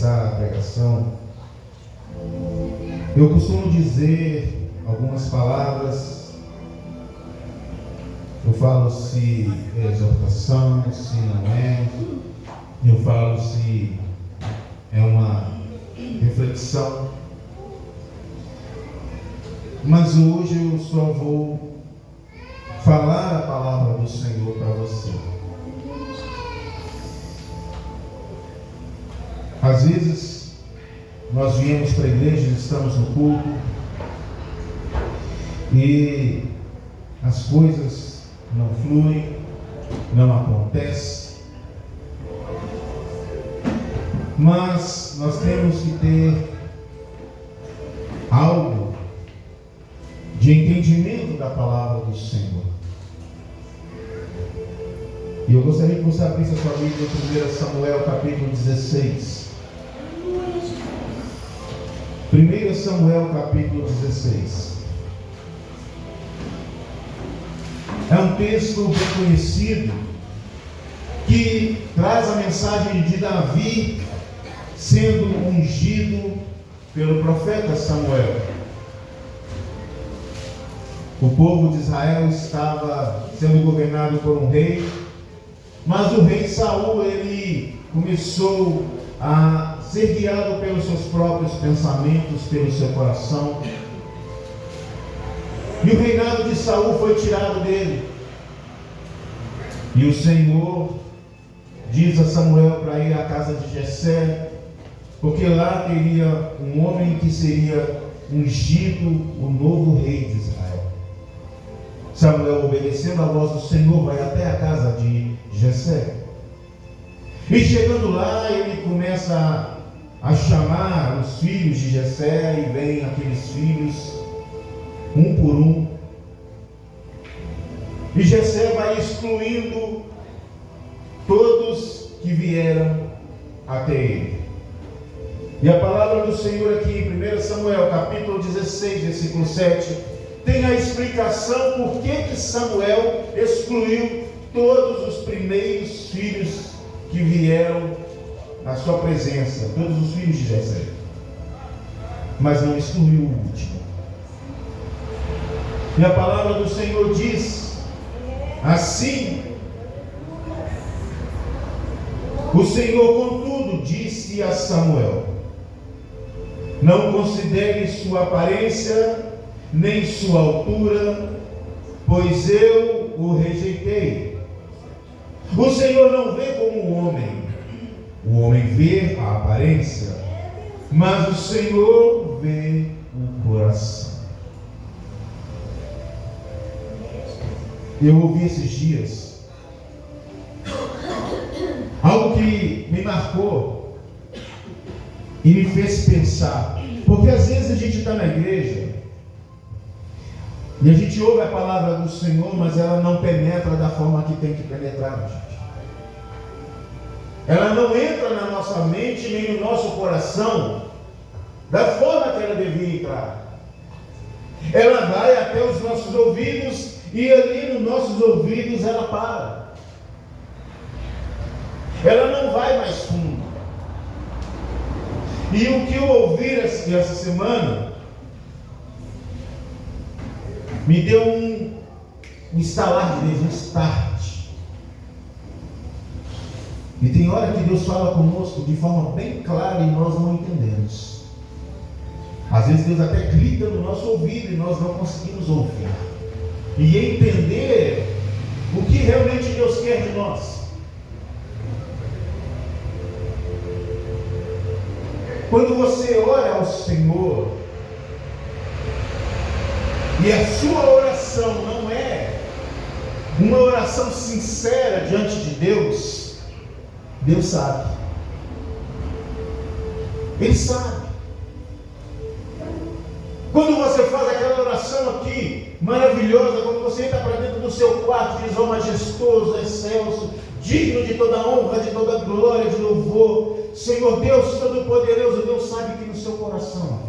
começar a pregação, eu costumo dizer algumas palavras. Eu falo se é exortação, se não é. Eu falo se é uma reflexão. Mas hoje eu só vou falar a palavra do Senhor para você. Às vezes nós viemos para a igreja, estamos no culto e as coisas não fluem, não acontecem. Mas nós temos que ter algo de entendimento da palavra do Senhor. E eu gostaria que você abrisse a sua Bíblia em 1 Samuel capítulo 16. 1 Samuel capítulo 16. É um texto bem conhecido que traz a mensagem de Davi sendo ungido pelo profeta Samuel. O povo de Israel estava sendo governado por um rei, mas o rei Saul, ele começou a ser guiado pelos seus próprios pensamentos, pelo seu coração. E o reinado de Saul foi tirado dele. E o Senhor diz a Samuel para ir à casa de Jessé, porque lá teria um homem que seria ungido, o novo rei de Israel. Samuel, obedecendo a voz do Senhor, vai até a casa de Jessé. E chegando lá, ele começa a chamar os filhos de Jessé, e vem aqueles filhos, um por um. E Jessé vai excluindo todos que vieram até ele. E a palavra do Senhor aqui em 1 Samuel, capítulo 16, versículo 7, tem a explicação por que Samuel excluiu todos os primeiros filhos que vieram na sua presença, todos os filhos de Jessé, mas não excluiu o último. E a palavra do Senhor diz assim: o Senhor, contudo, disse a Samuel: não considere sua aparência, nem sua altura, pois eu o rejeitei. O Senhor não vê como o homem vê a aparência, mas o Senhor vê o coração. Eu ouvi esses dias algo que me marcou e me fez pensar, porque às vezes a gente está na igreja e a gente ouve a palavra do Senhor, mas ela não penetra da forma que tem que penetrar, gente. Ela não entra na nossa mente nem no nosso coração da forma que ela devia entrar. Ela vai até os nossos ouvidos e ali nos nossos ouvidos ela para. Ela não vai mais fundo. E o que eu ouvi essa semana me deu um estalar de Deus, um start. E tem hora que Deus fala conosco de forma bem clara e nós não entendemos. Às vezes Deus até grita no nosso ouvido e nós não conseguimos ouvir e entender o que realmente Deus quer de nós. Quando você ora ao Senhor e a sua oração não é uma oração sincera diante de Deus, Deus sabe. Ele sabe. Quando você faz aquela oração aqui, maravilhosa, quando você entra para dentro do seu quarto, diz: ó majestoso, excelso, digno de toda honra, de toda glória, de louvor, Senhor Deus Todo-Poderoso, Deus sabe que no seu coração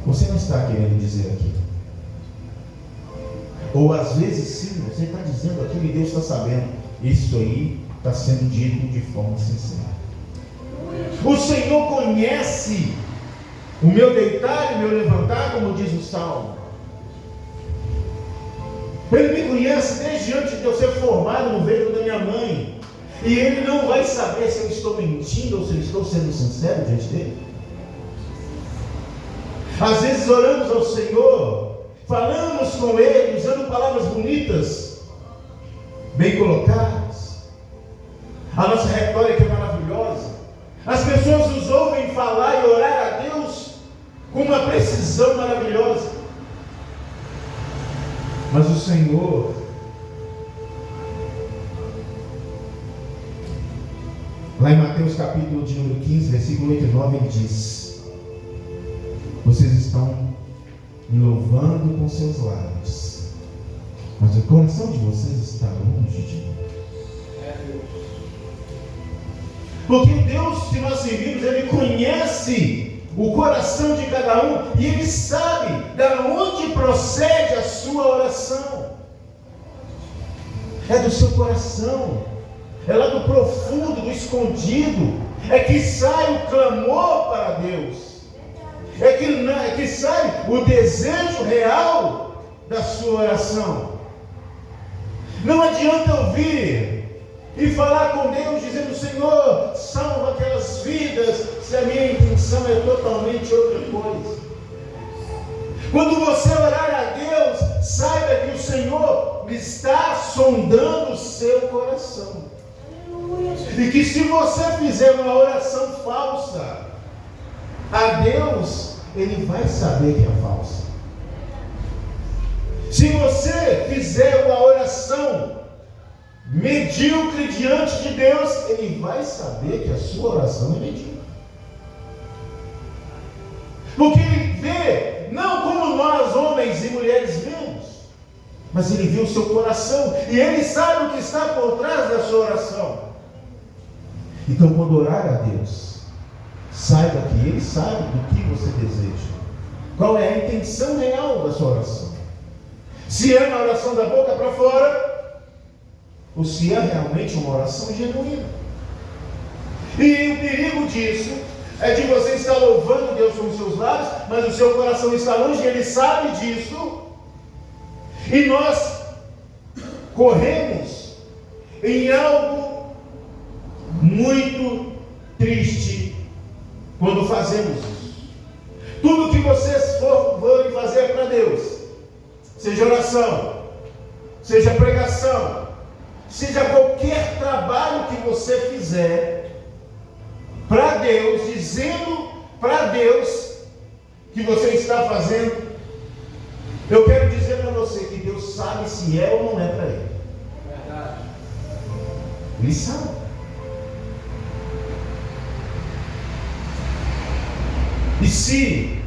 você não está querendo dizer aquilo. Ou às vezes sim, você está dizendo aquilo e Deus está sabendo. Isso aí está sendo dito de forma sincera. O Senhor conhece o meu deitar e o meu levantar, como diz o Salmo. Ele me conhece desde antes de eu ser formado no ventre da minha mãe. E Ele não vai saber se eu estou mentindo ou se eu estou sendo sincero diante dEle. Às vezes oramos ao Senhor, falamos com Ele, usando palavras bonitas, bem colocadas. A nossa retórica é maravilhosa. As pessoas nos ouvem falar e orar a Deus com uma precisão maravilhosa. Mas o Senhor, lá em Mateus capítulo de número 15, versículo 8 e 9, Ele diz: vocês estão me louvando com seus lábios, mas o coração de vocês está longe de mim. Porque Deus que nós servimos, Ele conhece o coração de cada um, e Ele sabe de onde procede a sua oração. É do seu coração, é lá do profundo, do escondido, é que sai o clamor para Deus, é que sai o desejo real da sua oração. Não adianta eu vir e falar com Deus dizendo: Senhor, salva aquelas vidas, se a minha intenção é totalmente outra coisa. Quando você orar a Deus, saiba que o Senhor está sondando o seu coração. E que se você fizer uma oração falsa a Deus, Ele vai saber que é falsa. Se você fizer uma oração medíocre diante de Deus, Ele vai saber que a sua oração é medíocre. Porque Ele vê, não como nós, homens e mulheres, vemos, mas Ele vê o seu coração, e Ele sabe o que está por trás da sua oração. Então, quando orar a Deus, saiba que Ele sabe do que você deseja, qual é a intenção real da sua oração. Se é uma oração da boca para fora, ou se é realmente uma oração genuína. E o perigo disso é de você estar louvando Deus com os seus lábios, mas o seu coração está longe, Ele sabe disso, e nós corremos em algo muito triste quando fazemos isso. Tudo que vocês forem fazer para Deus, seja oração, seja pregação, seja qualquer trabalho que você fizer para Deus, dizendo para Deus que você está fazendo, eu quero dizer para você que Deus sabe se é ou não é para Ele. Verdade. Ele sabe. E se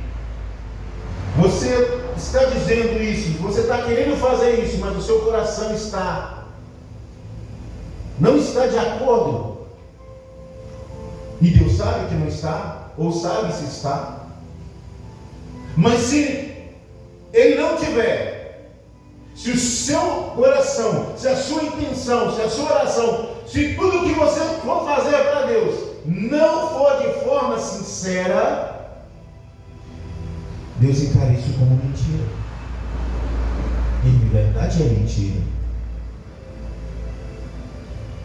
você está dizendo isso, você está querendo fazer isso, mas o seu coração não está de acordo, e Deus sabe que não está, ou sabe se está, mas se Ele não tiver, se o seu coração, se a sua intenção, se a sua oração, se tudo que você for fazer para Deus não for de forma sincera, Deus encara isso como mentira. E de verdade é mentira.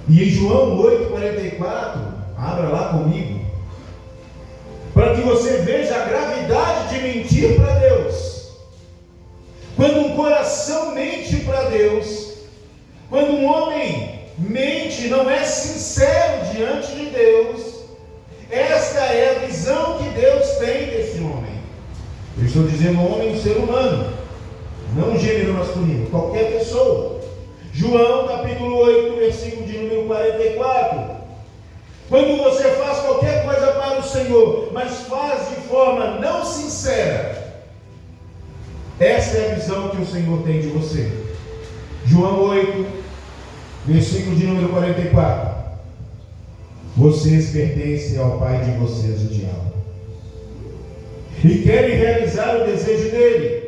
E em João 8,44, abra lá comigo, para que você veja a gravidade de mentir para Deus. Quando um coração mente para Deus, quando um homem mente, não é sincero diante de Deus, esta é a visão que Deus tem desse homem. Eu estou dizendo homem, um ser humano, não gênero masculino, qualquer pessoa. João capítulo 8, versículo de número 44. Quando você faz qualquer coisa para o Senhor, mas faz de forma não sincera, essa é a visão que o Senhor tem de você. João 8, versículo de número 44. Vocês pertencem ao pai de vocês, o diabo, e querem realizar o desejo dele.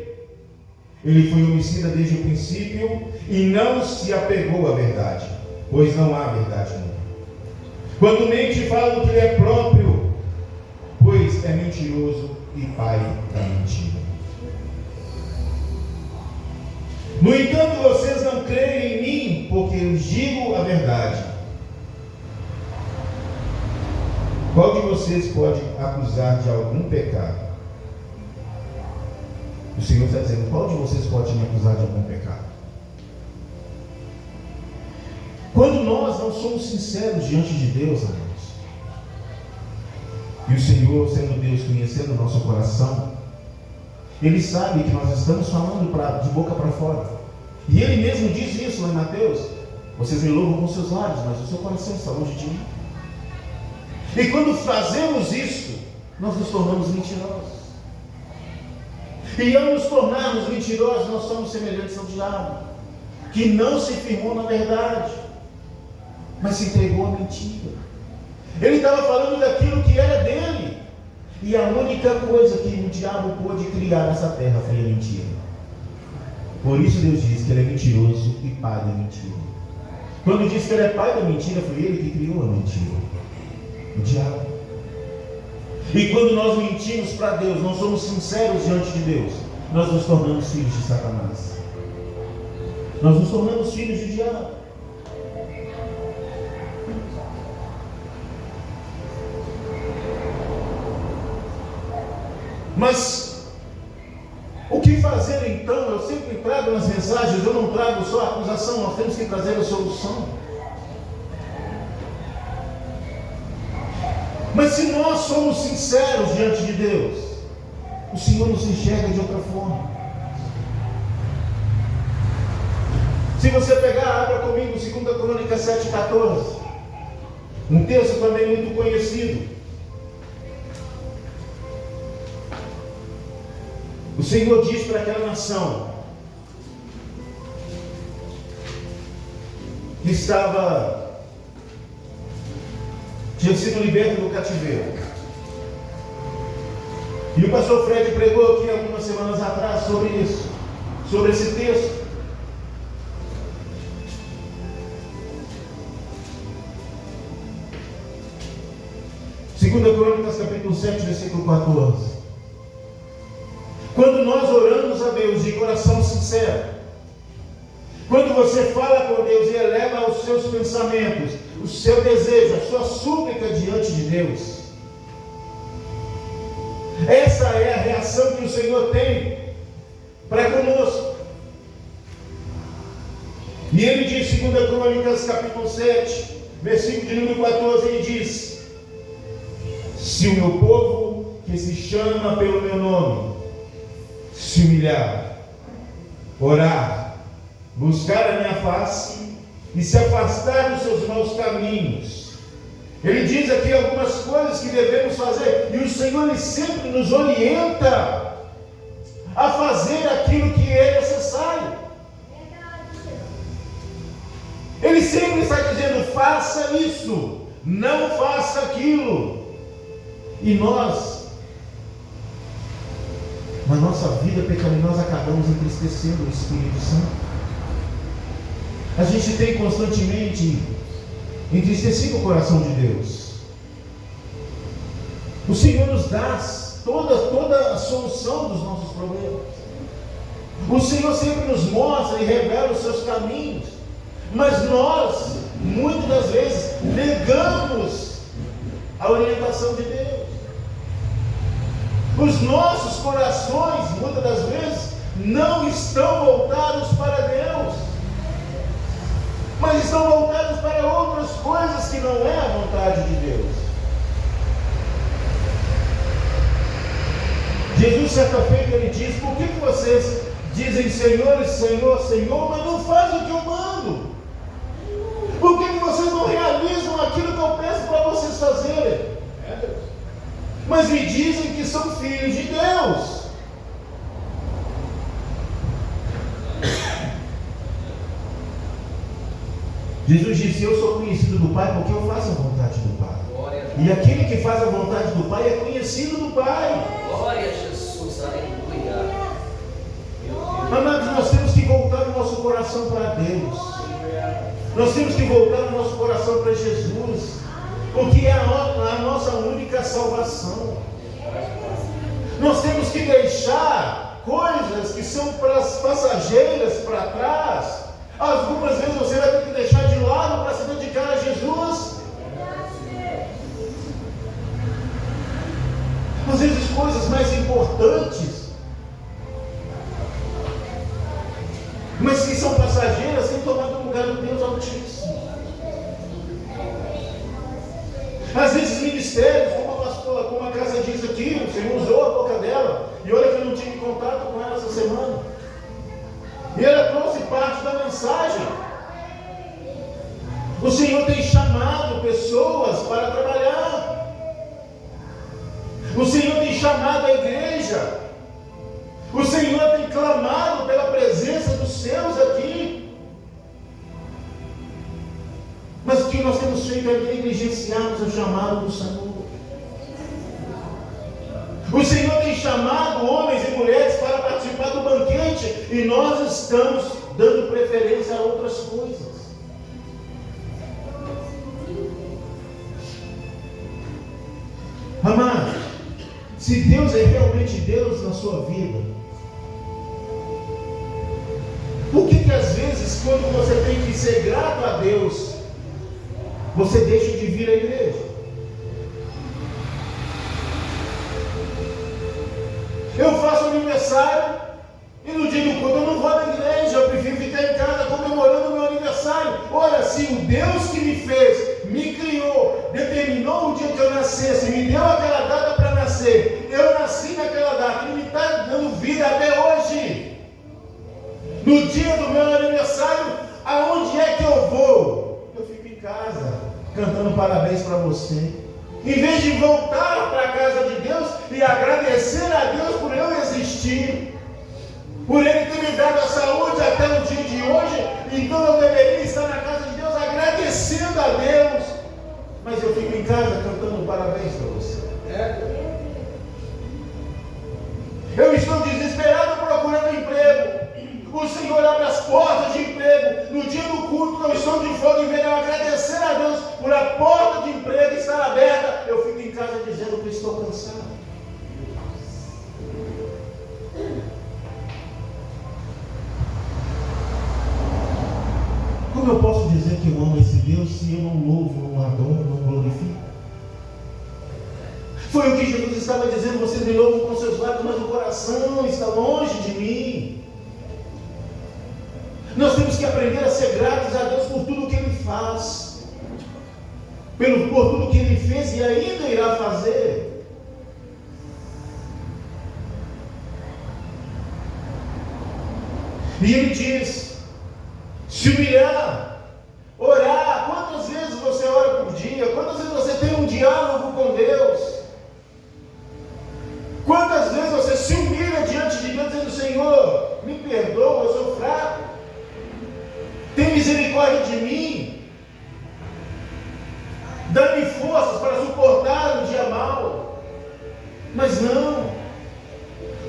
Ele foi homicida desde o princípio e não se apegou à verdade, pois não há verdade nele. Quando mente, fala do que lhe é próprio, mentiroso e pai da mentira. No entanto, vocês não creem em mim, porque eu digo a verdade. Qual de vocês pode acusar de algum pecado? O Senhor está dizendo, qual de vocês pode me acusar de algum pecado? Quando nós não somos sinceros diante de Deus, amados, e o Senhor, sendo Deus, conhecendo o nosso coração, Ele sabe que nós estamos falando de boca para fora. E Ele mesmo diz isso lá em Mateus: vocês me louvam com seus lábios, mas o seu coração está longe de mim. E quando fazemos isso, nós nos tornamos mentirosos. E ao nos tornarmos mentirosos, nós somos semelhantes ao diabo, que não se firmou na verdade, mas se entregou à mentira. Ele estava falando daquilo que era dele. E a única coisa que o diabo pôde criar nessa terra foi a mentira. Por isso Deus diz que ele é mentiroso e pai da mentira. Quando diz que ele é pai da mentira, foi ele que criou a mentira. O diabo. E quando nós mentimos para Deus, não somos sinceros diante de Deus, nós nos tornamos filhos de Satanás. Nós nos tornamos filhos do diabo. Mas o que fazer então? Eu sempre trago nas mensagens, eu não trago só a acusação, nós temos que trazer a solução. Mas se nós somos sinceros diante de Deus, o Senhor nos enxerga de outra forma. Se você pegar, abra comigo 2 Crônicas 7,14, um texto também muito conhecido. O Senhor diz para aquela nação que tinha sido liberto do cativeiro. E o pastor Fred pregou aqui algumas semanas atrás sobre isso, sobre esse texto. Segunda Crônicas capítulo 7, versículo 14. Quando nós oramos a Deus de coração sincero, quando você fala com Deus e eleva os seus pensamentos, o seu desejo, a sua súplica diante de Deus, essa é a reação que o Senhor tem para conosco. E Ele diz, 2 Crônicas capítulo 7, versículo de número 14, Ele diz: se o meu povo, que se chama pelo meu nome, se humilhar, orar, buscar a minha face e se afastar dos seus maus caminhos. Ele diz aqui algumas coisas que devemos fazer, e o Senhor ele sempre nos orienta a fazer aquilo que é necessário. Ele sempre está dizendo: faça isso, não faça aquilo. E nós, na nossa vida pecaminosa, acabamos entristecendo o Espírito Santo. A gente tem constantemente entristecido o coração de Deus. O Senhor nos dá toda a solução dos nossos problemas. O Senhor sempre nos mostra e revela os seus caminhos. Mas nós, muitas das vezes, negamos a orientação de Deus. Os nossos corações, muitas das vezes, não estão voltados para Deus, mas estão voltados para outras coisas que não é a vontade de Deus. Jesus, certa feita, ele diz: por que vocês dizem Senhor, Senhor, Senhor, mas não fazem o que eu mando? Por que vocês não realizam aquilo que eu peço para vocês fazerem? Mas me dizem que são filhos de Deus. Jesus disse: eu sou conhecido do Pai porque eu faço a vontade do Pai. E aquele que faz a vontade do Pai é conhecido do Pai. Glória a Jesus, aleluia. Amados, nós temos que voltar o nosso coração para Deus. Nós temos que voltar o nosso coração para Jesus, porque é a nossa única salvação. Nós temos que deixar coisas que são passageiras para trás. Algumas vezes você vai ter que deixar de lado para se dedicar a Jesus. Às vezes coisas mais importantes, mas que são passageiras, têm tomado o lugar do Deus Altíssimo. Às vezes ministérios, como a casa diz aqui, o Senhor usou a boca dela, e olha que eu não tive contato com ela essa semana, e ela trouxe parte da mensagem. O Senhor tem chamado pessoas para trabalhar. O Senhor tem chamado a igreja. O Senhor tem clamado pela presença dos seus aqui. Mas o que nós temos feito é negligenciarmos o chamado do Senhor. O Senhor tem chamado homens e mulheres para participar do banquete e nós estamos dando preferência a outras coisas. Amado, se Deus é realmente Deus na sua vida, por que às vezes, quando você tem que ser grato a Deus, você deixa de vir à igreja? Eu faço aniversário e no dia do culto eu não vou na igreja, eu prefiro ficar em casa comemorando o meu aniversário. Olha, se o Deus que me fez, me criou, determinou o dia que eu nascesse, me deu aquela data para nascer, eu nasci naquela data, Ele me está dando vida até hoje. No dia do meu aniversário, aonde é que eu vou? Eu fico em casa, cantando parabéns para você. Em vez de voltar para a casa de Deus e agradecer a Deus por eu existir, por Ele ter me dado a saúde até o dia de hoje, então eu deveria estar na casa de Deus agradecendo a Deus. Mas eu fico em casa cantando parabéns para você. Eu estou desesperado procurando emprego. O Senhor abre as portas de emprego. No dia do culto, eu estou de fome, em vez de eu agradecer a Deus por a porta de emprego estar aberta, eu fico em casa dizendo que estou cansado. Como eu posso dizer que eu amo esse Deus se eu não louvo, não adoro, não glorifico? Foi o que Jesus estava dizendo: vocês me louvam com seus lábios, mas o coração está longe de mim. Nós temos que aprender a ser gratos a Deus por tudo que Ele faz, por tudo que Ele fez e ainda irá fazer. E Ele diz: se humilhar, orar. Quantas vezes você ora por dia? Quantas vezes você tem um diálogo com Deus? Quantas vezes você se humilha diante de Deus dizendo: Senhor, me perdoa, eu sou fraco, tem misericórdia de mim, dá-me forças para suportar o dia mau. Mas não,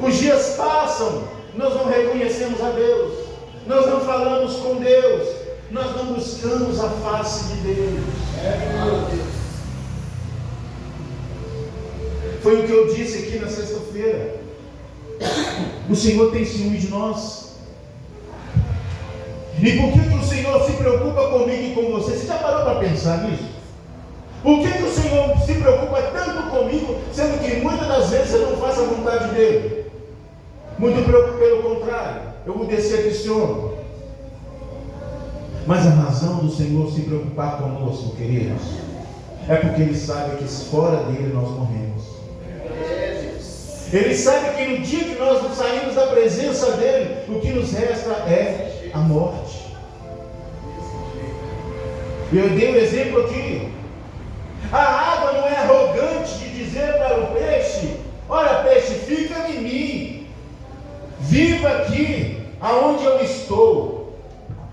os dias passam, nós não reconhecemos a Deus, nós não falamos com Deus, nós não buscamos a face de Deus. Foi o que eu disse aqui na sexta-feira. O Senhor tem ciúme de nós. E por que o Senhor se preocupa comigo e com você? Você já parou para pensar nisso? Por que o Senhor se preocupa tanto comigo, sendo que muitas das vezes eu não faço a vontade dEle? Muito pelo contrário, eu vou descer aqui, Senhor. Mas a razão do Senhor se preocupar conosco, queridos, é porque Ele sabe que fora dEle nós morremos. Ele sabe que no dia que nós nos saímos da presença dEle, o que nos resta é a morte. Eu dei um exemplo aqui. A água não é arrogante de dizer para o peixe: olha, peixe, fica em mim, viva aqui aonde eu estou,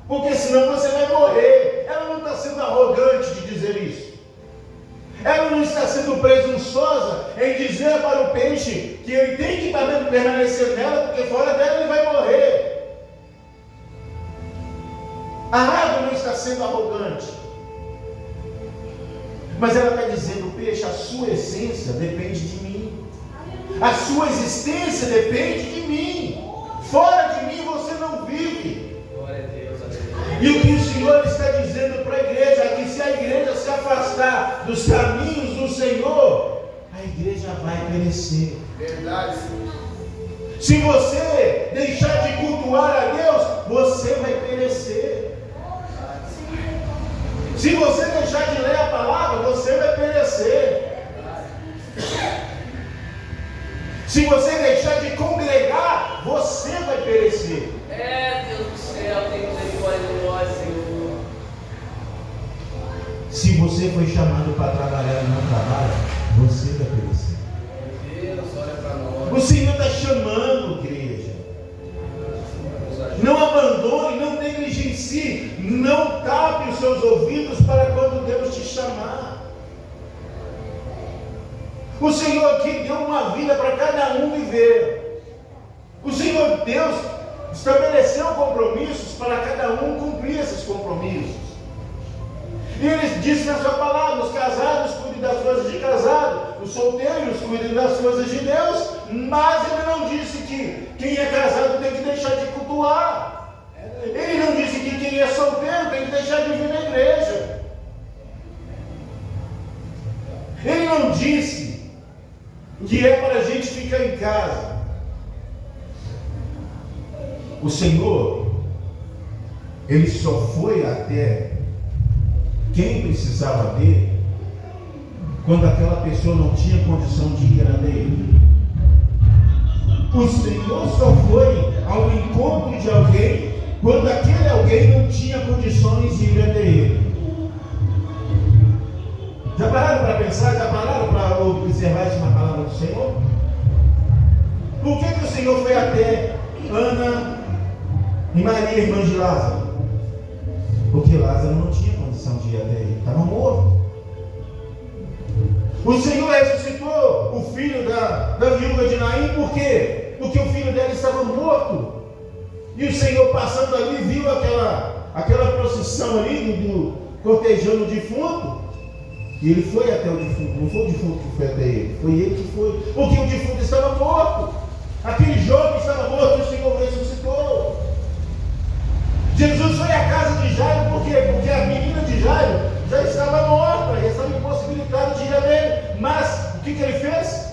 porque senão você vai morrer. Ela não está sendo arrogante de dizer isso. Ela não está sendo presunçosa em dizer para o peixe que ele tem que permanecer nela, porque fora dela ele vai morrer. A água não está sendo arrogante, mas ela está dizendo: peixe, a sua essência depende de mim. A sua existência depende de mim. Fora de mim você não vive. Glória a Deus, aleluia. E o que o Senhor está dizendo para a igreja é que se a igreja se afastar dos caminhos do Senhor, a igreja vai perecer. Verdade. Se você deixar de cultuar a Deus, você vai perecer. Se você deixar de ler a palavra, você vai perecer. Se você deixar de congregar, você vai perecer. É, Deus do céu, tem misericórdia de nós, Senhor. Se você foi chamado para trabalhar e não trabalha, você vai perecer. Deus, olha para nós. O Senhor está chamando, igreja. Não abandone, não negligencie, não tape os seus ouvidos para quando Deus te chamar. O Senhor aqui deu uma vida para cada um viver. O Senhor Deus estabeleceu compromissos para cada um cumprir esses compromissos. E Ele disse na sua palavra: os casados cuidem das coisas de casado, os solteiros cuidem das coisas de Deus, mas Ele não disse que quem é casado tem que deixar de cultuar. Ele não disse que quem é solteiro tem que deixar de vir na igreja. Ele não disse que é para a gente ficar em casa. O Senhor, Ele só foi até quem precisava dele quando aquela pessoa não tinha condição de ir até Ele. O Senhor só foi ao encontro de alguém quando aquele alguém não tinha condições de ir até Ele. Já pararam para pensar? Já pararam para observar isso na palavra do Senhor? Por que o Senhor foi até Ana e Maria, irmã de Lázaro? Porque Lázaro não tinha condição de ir até ele, estava morto. O Senhor ressuscitou o filho da viúva de Naim, por quê? Porque o filho dela estava morto. E o Senhor, passando ali, viu aquela procissão ali cortejando o defunto. E ele foi até o defunto. Não foi o defunto que foi até ele, foi ele que foi. Porque o defunto estava morto. Aquele jovem estava morto e o Senhor ressuscitou. Jesus foi à casa de Jairo, por quê? Porque a menina de Jairo já estava morta e estava impossibilitada de ir a ele. Mas o que ele fez?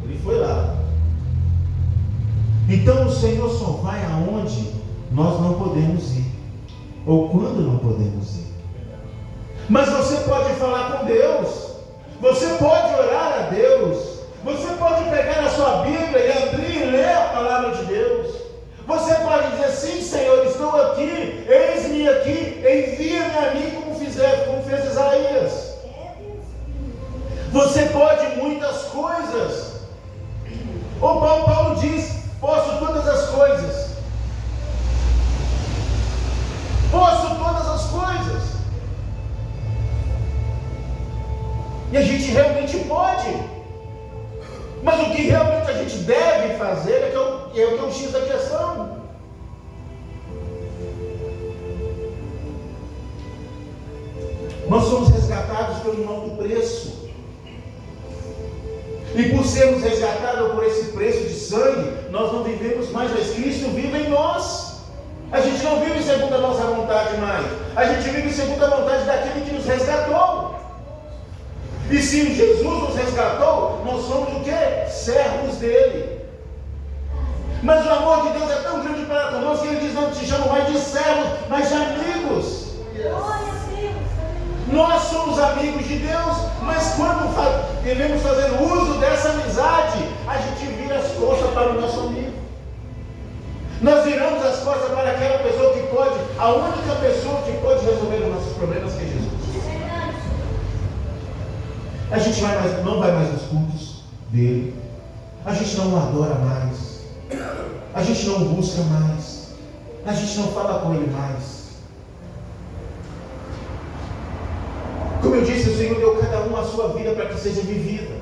Ele foi lá. Então o Senhor só vai aonde nós não podemos ir, ou quando não podemos ir. Mas você pode falar com Deus, você pode orar a Deus, você pode pegar a sua Bíblia e abrir e ler a palavra de Deus. Você pode dizer: sim, Senhor, estou aqui, eis-me aqui, envia-me a mim, como fez Isaías. Você pode muitas coisas. O Paulo diz: posso todas as coisas. Posso todas as coisas. E a gente realmente pode. Mas o que realmente a gente deve fazer é o que é o X da questão. Nós somos resgatados pelo alto preço. E por sermos resgatados por esse preço de sangue, nós não vivemos mais, mas Cristo vive em nós. A gente não vive segundo a nossa vontade mais. A gente vive segundo a vontade daquele que nos resgatou. E se Jesus nos resgatou, nós somos o quê? Servos dele. Mas o amor de Deus é tão grande para nós que ele diz: não te chamo mais de servos, mas de amigos. Nós somos amigos de Deus, mas quando devemos fazer uso dessa amizade, a gente vira as costas para o nosso amigo. Nós viramos as costas para aquela pessoa que pode, a única pessoa que pode resolver os nossos problemas, que é Jesus. A gente não vai mais nos cultos dele, a gente não o adora mais, a gente não o busca mais, a gente não fala com ele mais. Como eu disse, o Senhor deu cada um a sua vida para que seja vivida,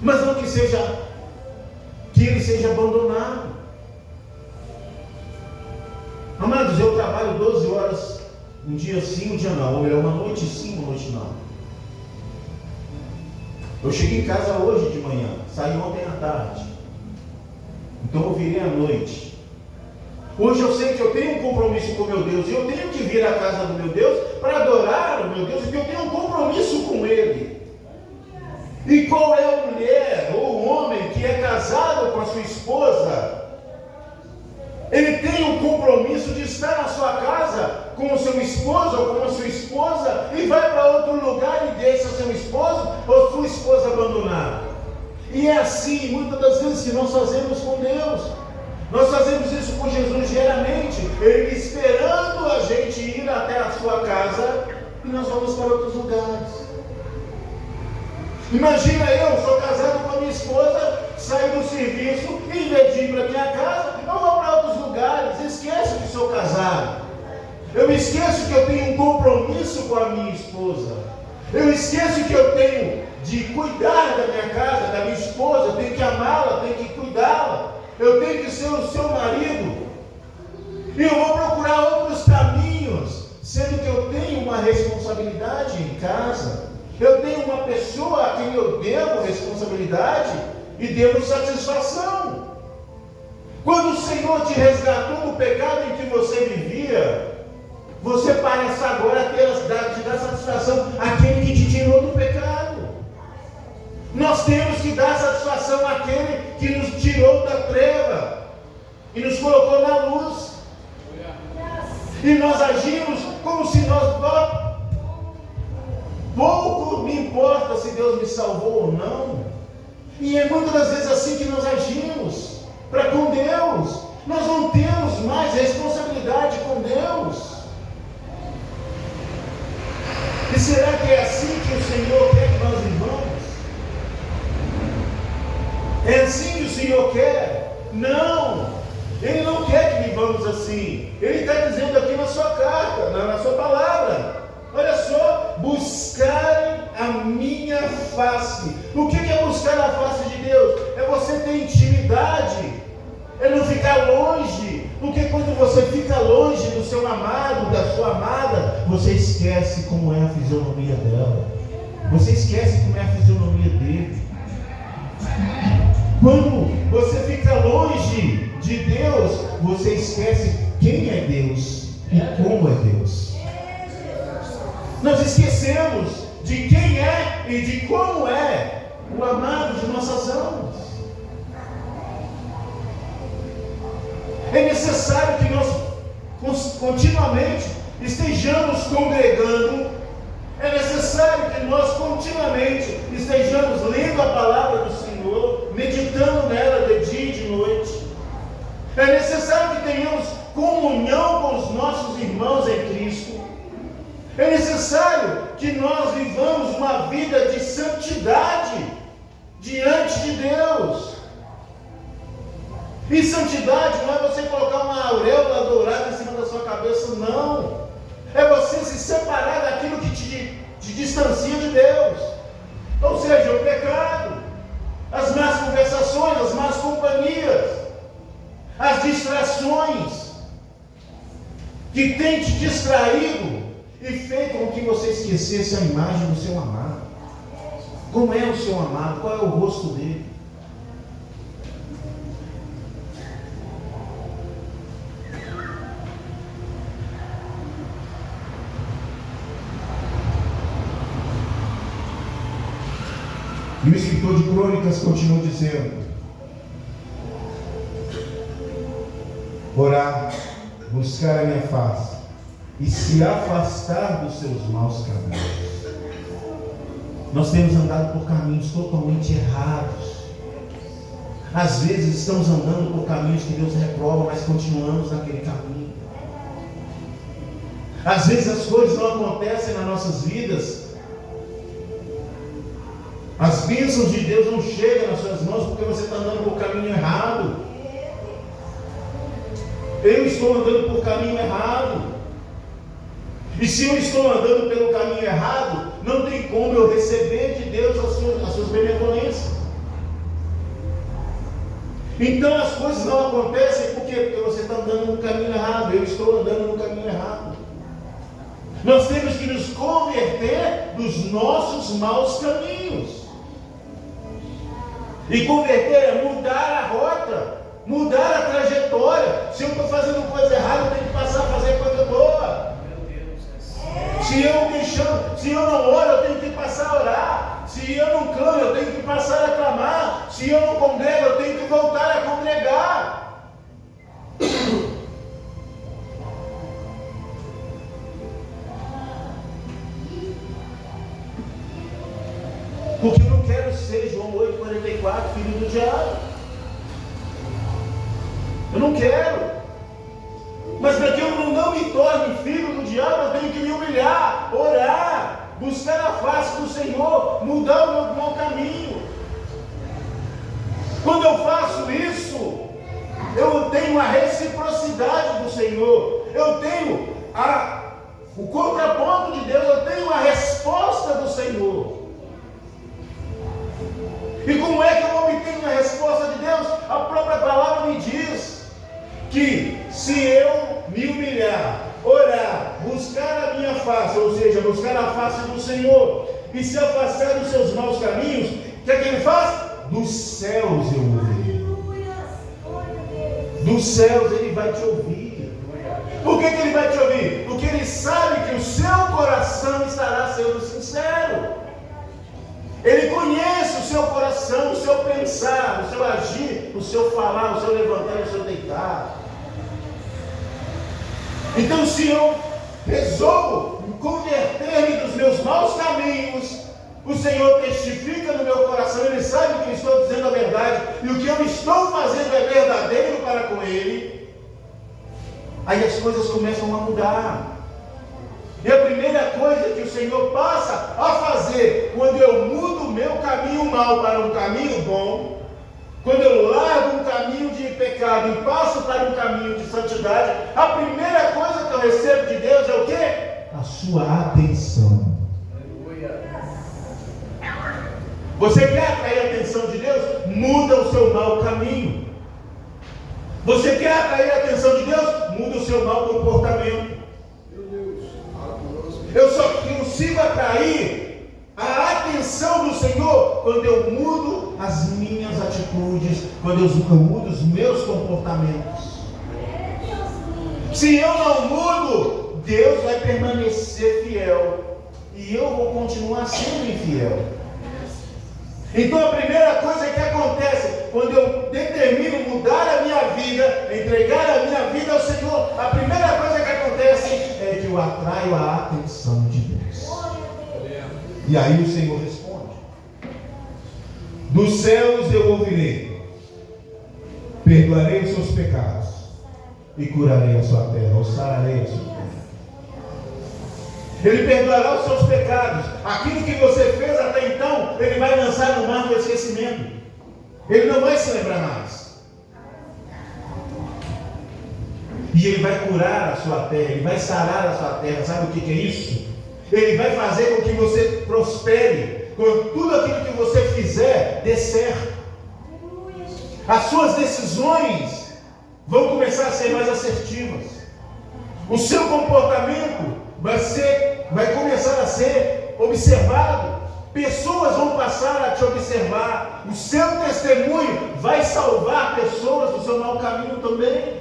mas não que ele seja abandonado. Amados, eu trabalho 12 horas, um dia sim, um dia não, ou melhor, uma noite sim, uma noite não. Eu cheguei em casa hoje de manhã, saí ontem à tarde. Então eu virei à noite. Hoje eu sei que eu tenho um compromisso com meu Deus. E eu tenho que vir à casa do meu Deus para adorar o meu Deus. Porque eu tenho um compromisso com Ele. E qual é a mulher ou o homem que é casado com a sua esposa? Ele tem um compromisso de estar na sua casa com o seu esposo ou com a sua esposa e vai para outro lugar e deixa seu esposo ou sua esposa abandonada. E é assim, muitas das vezes, que nós fazemos com Deus. Nós fazemos isso com Jesus diariamente, Ele esperando a gente ir até a sua casa e nós vamos para outros lugares. Imagina, eu sou casado com a minha esposa, saio do serviço, em vez de ir para minha casa, eu vou para outros lugares, esqueço que sou casado. Eu me esqueço que eu tenho um compromisso com a minha esposa. Eu esqueço que eu tenho de cuidar da minha casa, da minha esposa, eu tenho que amá-la, tenho que cuidá-la. Eu tenho que ser o seu marido. E eu vou procurar outros caminhos, sendo que eu tenho uma responsabilidade em casa. Eu tenho uma pessoa a quem eu devo responsabilidade e devo satisfação. Quando o Senhor te resgatou do pecado em que você vivia, você parece agora te dar satisfação àquele que te tirou do pecado. Nós temos que dar satisfação àquele que nos tirou da treva e nos colocou na luz. E nós agimos como se pouco me importa se Deus me salvou ou não. E é muitas das vezes assim que nós agimos para com Deus. Nós não temos mais responsabilidade com Deus. E será que é assim que o Senhor quer que nós vivamos? É assim que o Senhor quer? Não! Ele não quer que vivamos assim. Ele está dizendo aqui na sua carta, na sua palavra. Olha só, buscarem a minha face. O que é buscar a face de Deus? É você ter intimidade, é não ficar longe. Porque quando você fica longe do seu amado, da sua amada, você esquece como é a fisionomia dela. Você esquece como é a fisionomia dele. Quando você fica longe de Deus, você esquece quem é Deus e como é Deus. Nós esquecemos de quem é e de como é o amado de nossas almas. É necessário que nós continuamente estejamos congregando. É necessário que nós continuamente estejamos lendo a palavra do Senhor, meditando nela de dia e de noite. É necessário que tenhamos comunhão com os nossos irmãos em Cristo. É necessário que nós vivamos uma vida de santidade diante de Deus. E santidade não é você colocar uma auréola dourada em cima da sua cabeça, não. É você se separar daquilo que te distancia de Deus. Ou seja, o pecado, as más conversações, as más companhias, as distrações que têm te distraído e feito com que você esquecesse a imagem do seu amado. Como é o seu amado? Qual é o rosto dele? E o escritor de Crônicas continua dizendo: orar, buscar a minha face e se afastar dos seus maus caminhos. Nós temos andado por caminhos totalmente errados. Às vezes estamos andando por caminhos que Deus reprova, mas continuamos naquele caminho. Às vezes as coisas não acontecem nas nossas vidas. As bênçãos de Deus não chegam nas suas mãos porque você está andando por caminho errado. Eu estou andando por caminho errado. E se eu estou andando pelo caminho errado, não tem como eu receber de Deus as suas benevolências. Então as coisas não acontecem por quê? Porque você está andando no caminho errado. Eu estou andando no caminho errado. Nós temos que nos converter dos nossos maus caminhos. E converter é mudar a rota, mudar a trajetória. Se eu estou fazendo coisa errada, eu tenho que passar a fazer coisa boa. Se eu não oro, eu tenho que passar a orar. Se eu não clamo, eu tenho que passar a clamar. Se eu não congrego, eu tenho que voltar a congregar. Porque eu não quero ser, João 8,44, filho do diabo. Eu não quero. Mas para que eu não me torne filho do diabo, eu tenho que me humilhar, orar, buscar a face do Senhor, mudar o meu mau caminho. Quando eu faço isso, eu tenho a reciprocidade do Senhor, eu tenho o contraponto de Deus, eu tenho a resposta do Senhor. E como é que eu obtenho a resposta de Deus? A própria palavra me diz que se eu me humilhar, orar, buscar a minha face, ou seja, buscar a face do Senhor, e se afastar dos seus maus caminhos, o que é que Ele faz? Dos céus eu ouvirei. Dos céus Ele vai te ouvir. Por que Ele vai te ouvir? Porque Ele sabe que o seu coração estará sendo sincero. Ele conhece o seu coração, o seu pensar, o seu agir, o seu falar, o seu levantar, o seu deitar. Então, se eu resolvo converter-me dos meus maus caminhos, o Senhor testifica no meu coração, Ele sabe que eu estou dizendo a verdade, e o que eu estou fazendo é verdadeiro para com Ele. Aí as coisas começam a mudar. E a primeira coisa que o Senhor passa a fazer, quando eu mudo o meu caminho mal para um caminho bom, quando eu largo um caminho de pecado e passo para um caminho de santidade, a primeira coisa que eu recebo de Deus é o quê? A sua atenção. Você quer atrair a atenção de Deus? Muda o seu mau caminho. Você quer atrair a atenção de Deus? Muda o seu mau comportamento. Eu só consigo atrair a atenção do Senhor quando eu mudo as minhas atitudes, quando eu mudo os meus comportamentos. Se eu não mudo, Deus vai permanecer fiel e eu vou continuar sendo infiel. Então a primeira coisa que acontece quando eu determino mudar a minha vida, entregar a minha vida ao Senhor, a primeira coisa que acontece é que eu atraio a atenção de Deus. E aí o Senhor responde: dos céus eu ouvirei, perdoarei os seus pecados e curarei a sua terra, ou sararei a sua terra. Ele perdoará os seus pecados. Aquilo que você fez até então, Ele vai lançar no mar do esquecimento. Ele não vai se lembrar mais. E Ele vai curar a sua terra, Ele vai sarar a sua terra. Sabe o que é isso? Ele vai fazer com que você prospere, com tudo aquilo que você fizer dê certo. As suas decisões vão começar a ser mais assertivas. O seu comportamento vai começar a ser observado. Pessoas vão passar a te observar. O seu testemunho vai salvar pessoas do seu mau caminho também.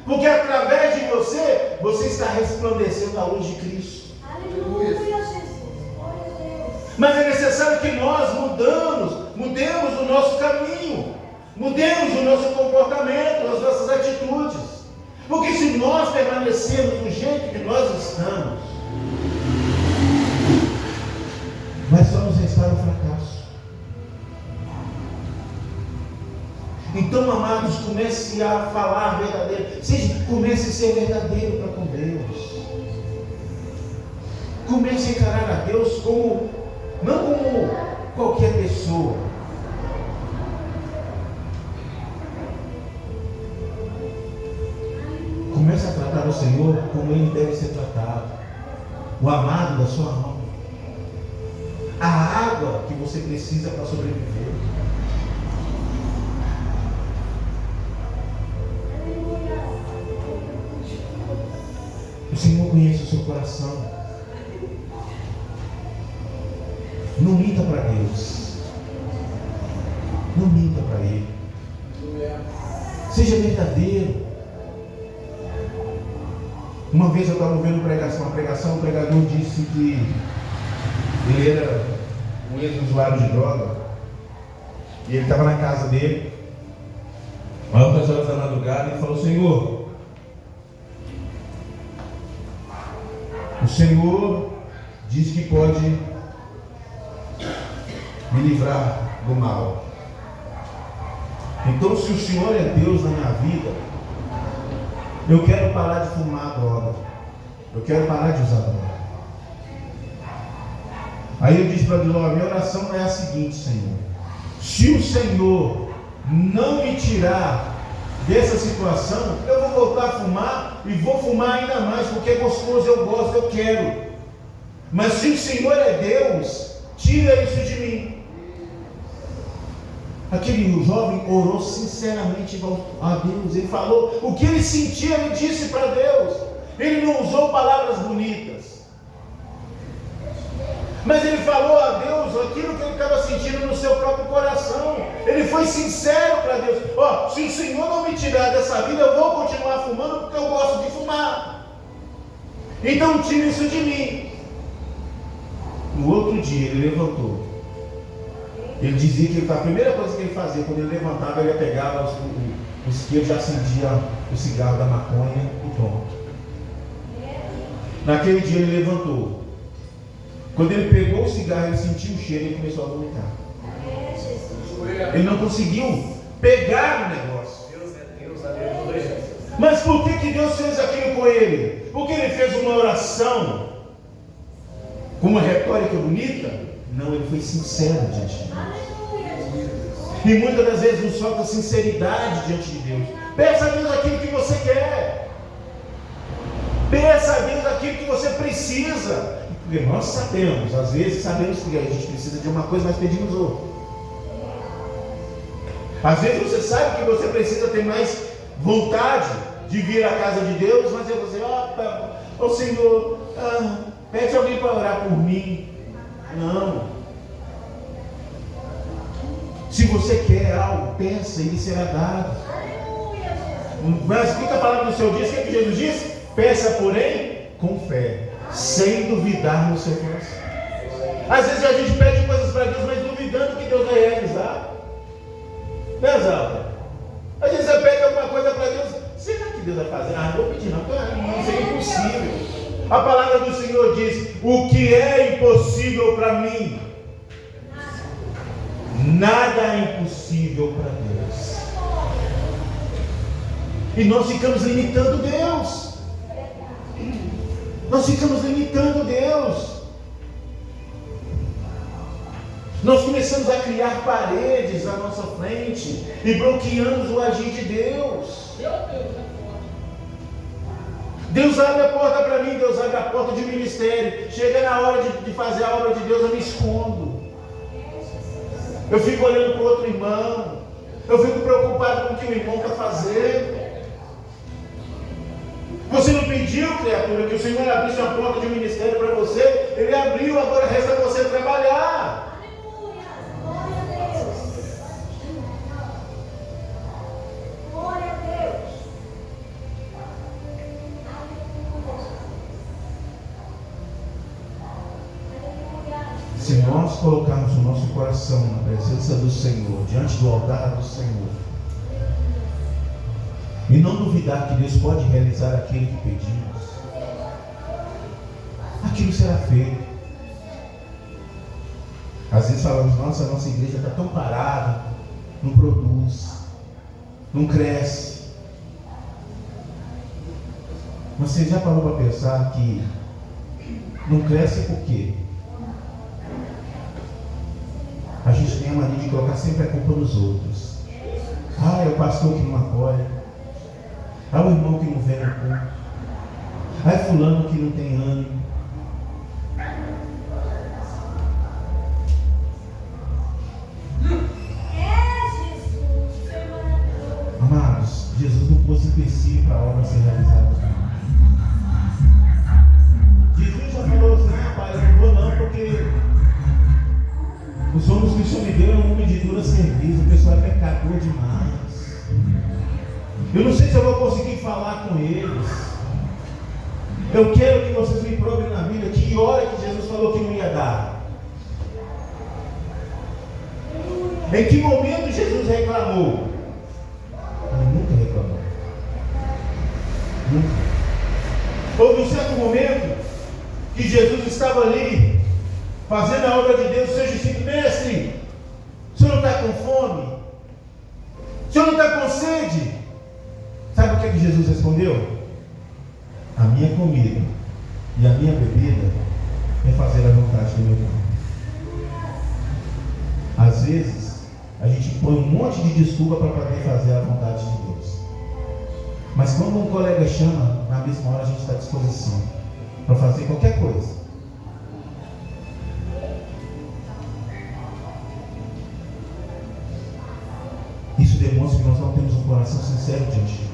Porque através de você, você está resplandecendo a luz de Cristo. Aleluia, Jesus. Mas é necessário que nós mudemos o nosso caminho, mudemos o nosso comportamento, as nossas atitudes. Porque se nós permanecermos do jeito que nós estamos, vai só nos restar o fracasso. Então, amados, comece a falar verdadeiro. Comece a ser verdadeiro para com Deus. Comece a encarar a Deus não como qualquer pessoa. Comece a tratar o Senhor como Ele deve ser tratado. O amado da sua alma. A água que você precisa para sobreviver. O Senhor conhece o seu coração. Não minta para Deus. Não minta para Ele. Seja verdadeiro. Uma vez eu estava ouvindo uma pregação, o pregador disse que ele era um ex-usuário de droga. E ele estava na casa dele, altas horas da madrugada, e falou: Senhor, o Senhor diz que pode me livrar do mal. Então, se o Senhor é Deus na minha vida, eu quero parar de fumar droga. Eu quero parar de usar droga. Aí eu disse para Deus: a minha oração é a seguinte, Senhor: se o Senhor não me tirar dessa situação, eu vou voltar a fumar e vou fumar ainda mais, porque é gostoso, eu gosto, eu quero. Mas se o Senhor é Deus, tira isso de mim. Aquele jovem orou sinceramente a Deus. Ele falou o que ele sentia, ele disse para Deus. Ele não usou palavras bonitas, mas ele falou a Deus aquilo que ele estava sentindo no seu próprio coração. Ele foi sincero para Deus: se o Senhor não me tirar dessa vida, eu vou continuar fumando, porque eu gosto de fumar. Então tira isso de mim. No outro dia ele levantou. Ele dizia que a primeira coisa que ele fazia, quando ele levantava, ele pegava o isqueiro, já acendia o cigarro da maconha e pronto. Naquele dia ele levantou. Quando ele pegou o cigarro, ele sentiu o cheiro e ele começou a vomitar. Ele não conseguiu pegar o negócio. Mas por que Deus fez aquilo com ele? Porque ele fez uma oração com uma retórica bonita? Não, ele foi sincero diante de Deus. E muitas das vezes nos falta sinceridade diante de Deus. Peça a Deus aquilo que você quer. Peça a Deus aquilo que você precisa. Porque nós sabemos, às vezes sabemos que a gente precisa de uma coisa, mas pedimos outra. Às vezes você sabe que você precisa ter mais vontade de vir à casa de Deus, mas você, Senhor, pede alguém para orar por mim. Não. Se você quer algo, peça e lhe será dado. Mas o que a palavra do Senhor diz? O que Jesus diz? Peça, porém, com fé, sem duvidar no seu coração. Às vezes a gente pede coisas para Deus, mas duvidando que Deus vai realizar. Né, Zalda? Às vezes você pede alguma coisa para Deus, será que Deus vai fazer? Não vou pedir não, isso é impossível. A palavra do Senhor diz: o que é impossível para mim, nada é impossível para Deus. E nós ficamos limitando Deus. Nós ficamos limitando Deus. Nós começamos a criar paredes à nossa frente e bloqueamos o agir de Deus. Deus abre a porta para mim, Deus abre a porta de ministério. Chega na hora de fazer a obra de Deus, eu me escondo. Eu fico olhando para o outro irmão. Eu fico preocupado com o que o irmão está fazendo. Você não pediu, criatura, que o Senhor abrisse a porta de um ministério para você. Ele abriu, agora resta você trabalhar. Se nós colocarmos o nosso coração na presença do Senhor, diante do altar do Senhor, e não duvidar que Deus pode realizar aquilo que pedimos, aquilo será feito. Às vezes falamos: nossa igreja está tão parada, não produz, não cresce. Mas você já parou para pensar que não cresce por quê? A gente tem a mania de colocar sempre a culpa nos outros. É o pastor que não apoia. O irmão que não vem no culto. É fulano que não tem ânimo. Amados, Jesus não pôs empecilho para a obra ser realizada. Jesus já falou assim: rapaz, eu não vou não, porque os homens que o Senhor me deu é uma medidura serviço. O pessoal pecador demais. Eu não sei se eu vou conseguir falar com eles. Eu quero que vocês me provem na Bíblia que hora que Jesus falou que não ia dar. Em que momento Jesus reclamou? Ele nunca reclamou. Nunca. Houve um certo momento que Jesus estava ali fazendo a obra de Deus. Seus discípulos: mestre, o senhor não está com fome? O senhor não está com sede? Sabe o que Jesus respondeu? A minha comida e a minha bebida é fazer a vontade do meu Pai. Às vezes a gente põe um monte de desculpa para poder fazer a vontade de Deus. Mas quando um colega chama, na mesma hora a gente está à disposição para fazer qualquer coisa. Isso demonstra que nós não temos um coração sincero diante de Deus.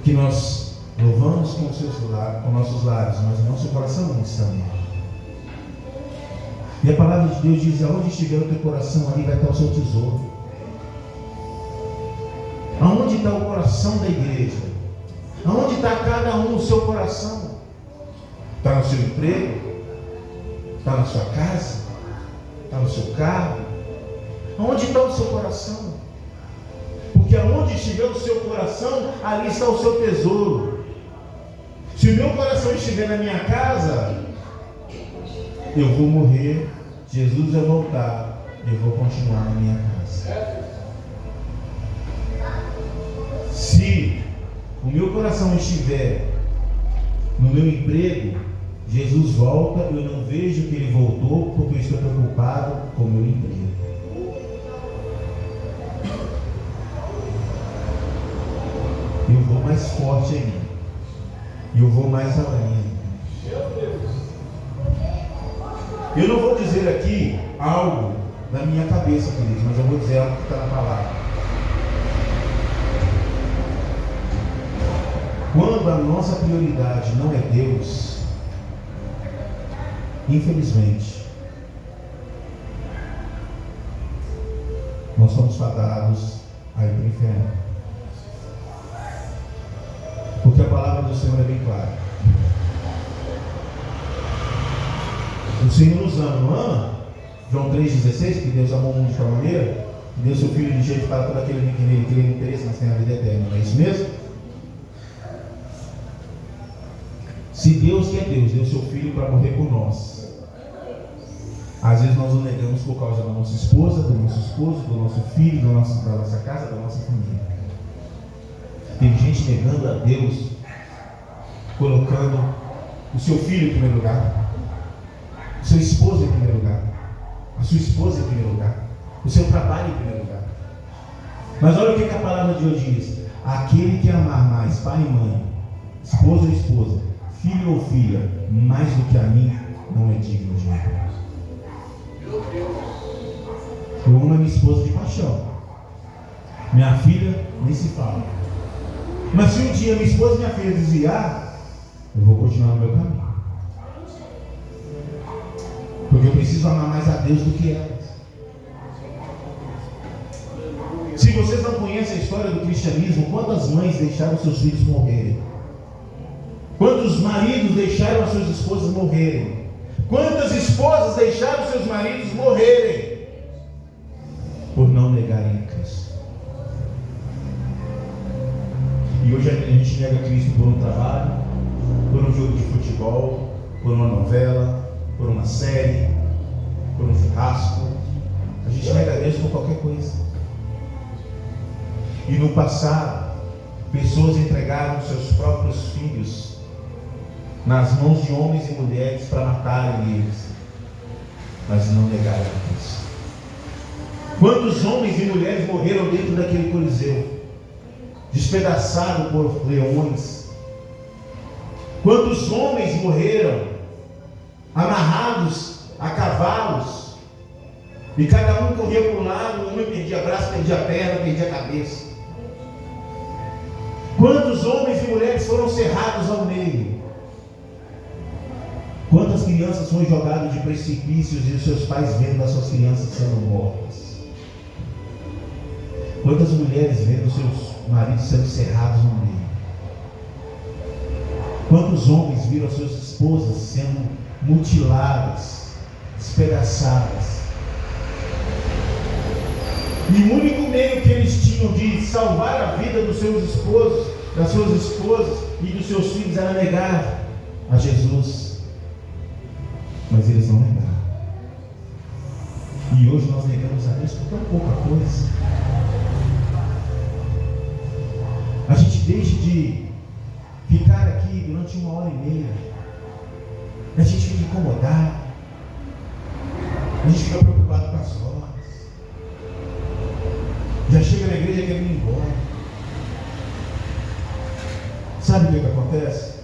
Que nós louvamos com nossos lábios, mas o nosso coração não está nele. E a palavra de Deus diz: aonde estiver o teu coração, ali vai estar o seu tesouro. Aonde está o coração da igreja? Aonde está cada um o seu coração? Está no seu emprego? Está na sua casa? Está no seu carro? Aonde está o seu coração? Porque aonde estiver o seu coração, ali está o seu tesouro. Se o meu coração estiver na minha casa, eu vou morrer, Jesus vai voltar, eu vou continuar na minha casa. Se o meu coração estiver no meu emprego, Jesus volta, eu não vejo que ele voltou, porque eu estou preocupado com o meu emprego. Eu vou mais forte ainda. Eu vou mais além. Eu não vou dizer aqui algo da minha cabeça, queridos, mas eu vou dizer algo que está na palavra. Quando a nossa prioridade não é Deus, infelizmente, nós somos fadados a ir para o inferno. Porque a palavra do Senhor é bem clara. O Senhor nos ama, não ama? João 3,16, que Deus amou o mundo de tal maneira, que deu seu Filho de jeito para todo aquele que nele crê no interesse, mas tem a vida eterna. Não é isso mesmo? Se Deus, que é Deus, deu seu Filho para morrer por nós, às vezes nós o negamos por causa da nossa esposa, do nosso esposo, do nosso filho, da nossa casa, da nossa família. Tem gente negando a Deus, colocando o seu filho em primeiro lugar, o seu esposo em primeiro lugar, a sua esposa em primeiro lugar, o seu trabalho em primeiro lugar. Mas olha o que a palavra de hoje diz: aquele que amar mais pai e mãe, esposo ou esposa, filho ou filha, mais do que a mim, não é digno de mim. Eu amo a minha esposa de paixão. Minha filha nem se fala. Mas se um dia minha esposa e minha filha desviar, eu vou continuar no meu caminho. Porque eu preciso amar mais a Deus do que elas. Se vocês não conhecem a história do cristianismo, quantas mães deixaram seus filhos morrerem? Quantos maridos deixaram as suas esposas morrerem? Quantas esposas deixaram seus maridos morrerem? Por não negarem a Cristo. E hoje a gente nega Cristo por um trabalho, por um jogo de futebol, por uma novela, por uma série, por um churrasco. A gente nega Deus por qualquer coisa. E no passado, pessoas entregaram seus próprios filhos nas mãos de homens e mulheres para matarem eles, mas não negaram a Cristo. Quantos homens e mulheres morreram dentro daquele coliseu, despedaçado por leões? Quantos homens morreram amarrados a cavalos, e cada um corria para um lado, um perdia braço, perdia perna, perdia cabeça? Quantos homens e mulheres foram cerrados ao meio? Quantas crianças foram jogadas de precipícios e os seus pais vendo as suas crianças sendo mortas? Quantas mulheres vendo seus maridos sendo cerrados no meio? Quantos homens viram as suas esposas sendo mutiladas, despedaçadas? E o único meio que eles tinham de salvar a vida dos seus esposos, das suas esposas e dos seus filhos era negar a Jesus. Mas eles não negaram. E hoje nós negamos a Deus por tão pouca coisa. A gente deixa de ficar aqui durante 1h30. A gente fica incomodado. A gente fica preocupado com as horas. Já chega na igreja querendo ir embora. Sabe o que acontece?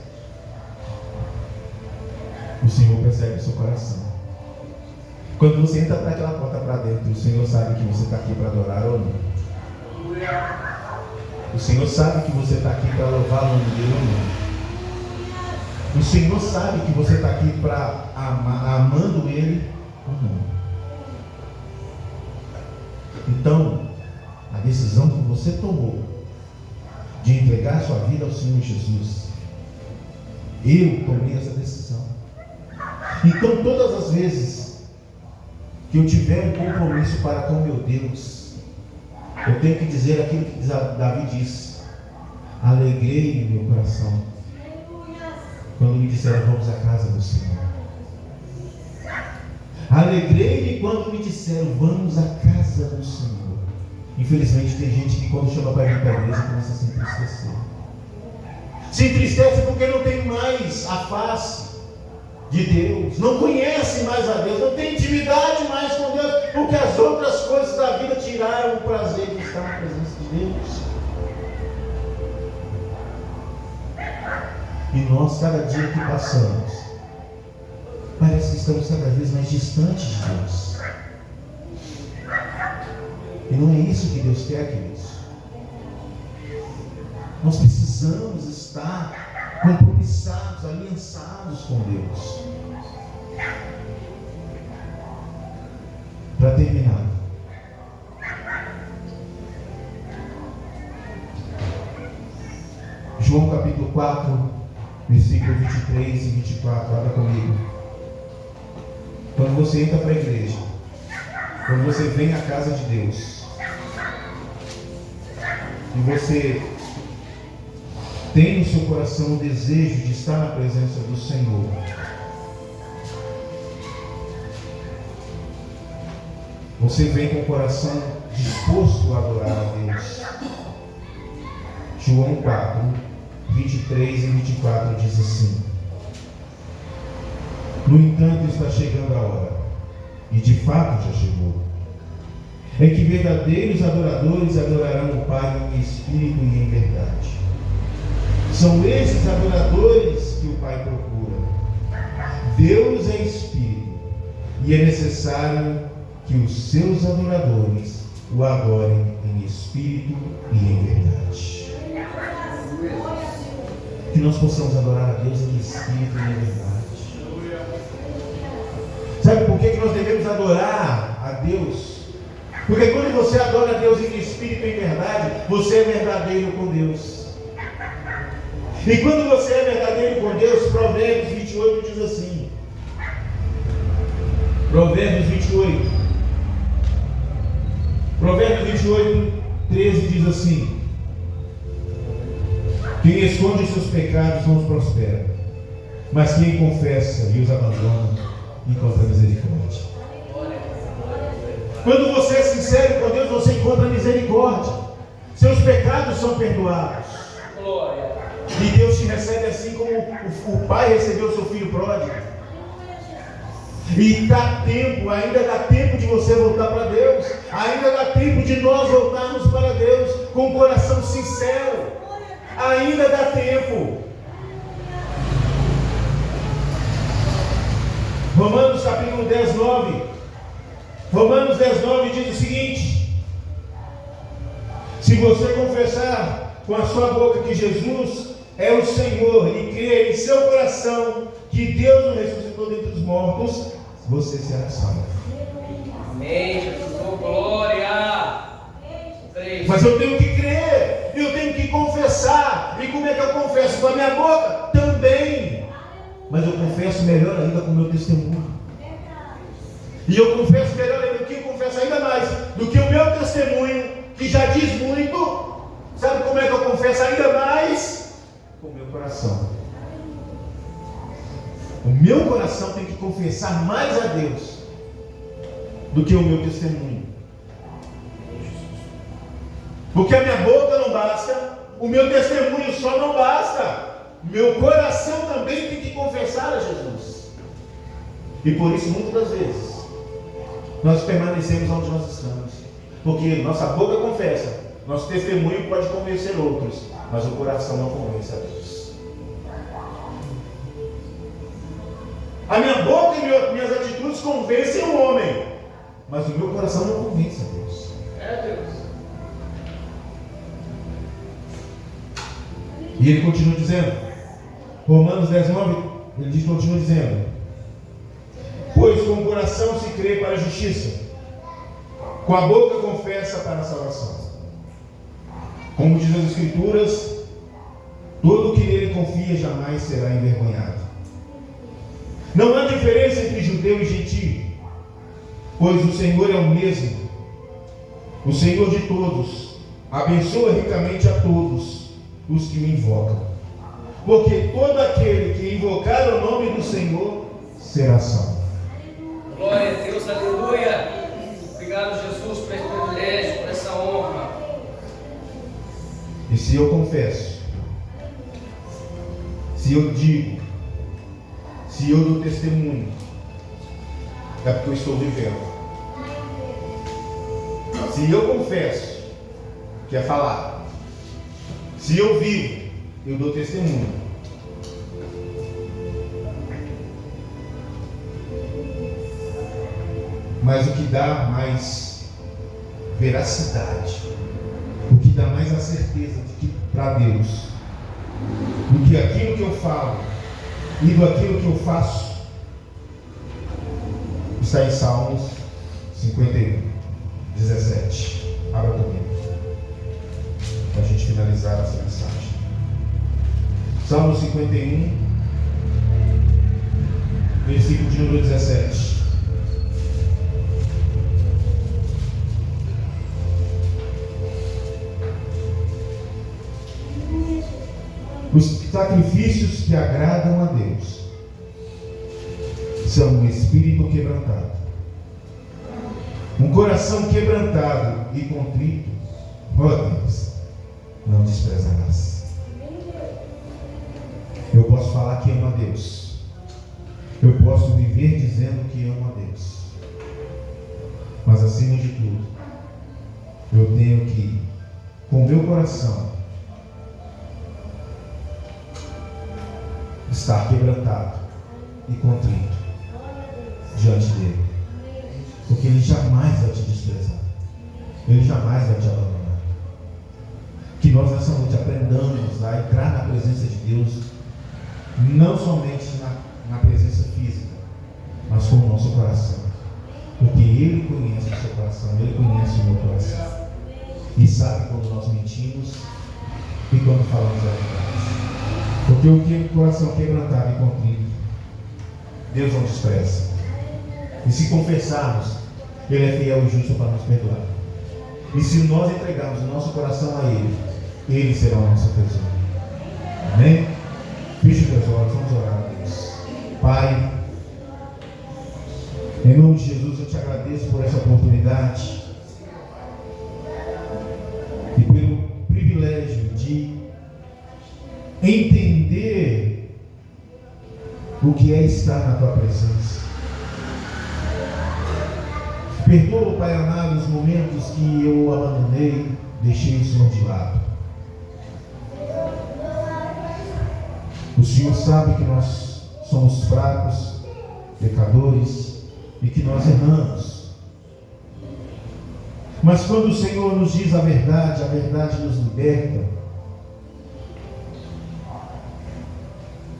O Senhor percebe o seu coração. Quando você entra para aquela porta para dentro, o Senhor sabe que você está aqui para adorar ou não. O Senhor sabe que você está aqui para louvar o nome dele ou não. O Senhor sabe que você está aqui para amando Ele ou não. Então, a decisão que você tomou de entregar a sua vida ao Senhor Jesus, eu tomei essa decisão. Então, todas as vezes que eu tiver um compromisso para com meu Deus, eu tenho que dizer aquilo que Davi disse: alegrei meu coração quando me disseram vamos à casa do Senhor. Alegrei-me quando me disseram vamos à casa do Senhor. Infelizmente tem gente que quando chama para vir para a igreja começa a se entristecer. Se entristece porque não tem mais a face de Deus, não conhece mais a Deus, não tem intimidade mais com Deus, porque as outras coisas da vida tiraram o prazer de estar na presença de Deus. E nós, cada dia que passamos, parece que estamos cada vez mais distantes de Deus. E não é isso que Deus quer, queridos. Nós precisamos estar compromissados, aliançados com Deus. Para terminar, João capítulo 4, versículo 23 e 24, olha comigo. Quando você entra para a igreja, quando você vem à casa de Deus, e você tem no seu coração o desejo de estar na presença do Senhor, você vem com o coração disposto a adorar a Deus. João 4, 23 e 24 diz assim: no entanto está chegando a hora, e de fato já chegou, é que verdadeiros adoradores adorarão o Pai em espírito e em verdade. São esses adoradores que o Pai procura. Deus é espírito, e é necessário que os seus adoradores o adorem em espírito e em verdade. Que nós possamos adorar a Deus em espírito e em verdade. Sabe por que nós devemos adorar a Deus? Porque quando você adora a Deus em espírito e em verdade, você é verdadeiro com Deus. E quando você é verdadeiro com Deus, Provérbios 28 diz assim. Provérbios 28, 13 diz assim: quem esconde os seus pecados não os prospera, mas quem confessa e os abandona encontra misericórdia. Quando você é sincero com Deus, você encontra misericórdia. Seus pecados são perdoados. E Deus te recebe assim como o pai recebeu o seu filho pródigo. E dá tempo, ainda dá tempo de você voltar para Deus. Ainda dá tempo de nós voltarmos para Deus com o coração sincero. Ainda dá tempo. Romanos capítulo 10, 9. Romanos 10, 9 diz o seguinte: se você confessar com a sua boca que Jesus é o Senhor e crer em seu coração que Deus o ressuscitou ressuscitou dentre os mortos, você será salvo. Amém, Jesus. Oh, glória. Creio. Mas eu tenho que crer, eu tenho que confessar. E como é que eu confesso? Com a minha boca? Também. Mas eu confesso melhor ainda com o meu testemunho. E eu confesso melhor ainda, que eu confesso ainda mais do que o meu testemunho, que já diz muito. Sabe como é que eu confesso ainda mais? Com o meu coração. O meu coração tem que confessar mais a Deus do que o meu testemunho. Porque a minha boca não basta, o meu testemunho só não basta. Meu coração também tem que confessar a Jesus. E por isso, muitas das vezes, nós permanecemos onde nós estamos. Porque nossa boca confessa, nosso testemunho pode convencer outros, mas o coração não convence a Deus. A minha boca e minhas atitudes convencem o homem, mas o meu coração não convence a Deus. É, Deus. E ele continua dizendo, Romanos 10:9, ele continua dizendo: pois com o coração se crê para a justiça, com a boca confessa para a salvação. Como diz as Escrituras, todo o que nele confia jamais será envergonhado. Não há diferença entre judeu e gentio, pois o Senhor é o mesmo, o Senhor de todos, abençoa ricamente a todos os que me invocam. Porque todo aquele que invocar o nome do Senhor será salvo. Glória a Deus, aleluia. Obrigado, Jesus, por esse privilégio, por essa honra. E se eu confesso, se eu digo, se eu dou testemunho, é porque eu estou vivendo. Se eu confesso, que é falar. Se eu vivo, eu dou testemunho. Mas o que dá mais veracidade, o que dá mais a certeza de que para Deus, do que aquilo que eu falo e do aquilo que eu faço, está em Salmos 51:17. Abra comigo, para a gente finalizar essa mensagem. Salmo 51, versículo de número 17. Os sacrifícios que agradam a Deus são um espírito quebrantado, um coração quebrantado e contrito, ó Deus, não desprezarás. Eu posso falar que amo a Deus, eu posso viver dizendo que amo a Deus, mas acima de tudo, eu tenho que, com o meu coração, estar quebrantado e contrito diante dele, porque ele jamais vai te desprezar, ele jamais vai te abandonar. Que nós nessa noite aprendamos a entrar na presença de Deus, não somente na presença física, mas com o nosso coração, porque ele conhece o seu coração, ele conhece o meu coração e sabe quando nós mentimos e quando falamos a verdade. Porque o coração quebrantado e contrito, Deus não despreza. E se confessarmos, ele é fiel e justo para nos perdoar. E se nós entregarmos o nosso coração a ele, ele será o nosso tesouro. Amém? Feche os teus olhos, vamos orar a Deus. Pai, em nome de Jesus, eu te agradeço por essa oportunidade e pelo privilégio de entender o que é estar na tua presença. Perdoa, Pai amado, os momentos que eu abandonei, deixei o Senhor de lado. O Senhor sabe que nós somos fracos, pecadores e que nós erramos. Mas quando o Senhor nos diz a verdade nos liberta.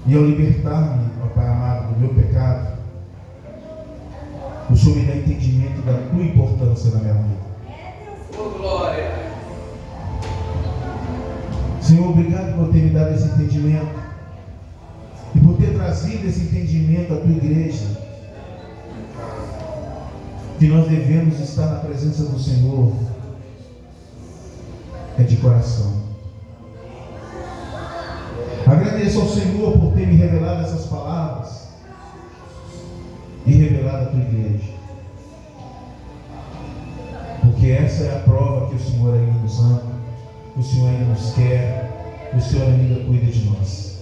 E ao libertar-me, ó Pai amado, do meu pecado, o Senhor me dá entendimento da tua importância na minha vida. Oh, glória. Senhor, obrigado por ter me dado esse entendimento e por ter trazido esse entendimento à tua igreja, que nós devemos estar na presença do Senhor de coração. Agradeço ao Senhor por ter me revelado essas palavras e revelado a tua igreja, porque essa é a prova que o Senhor ainda nos ama, o Senhor ainda nos quer, o Senhor ainda cuida de nós.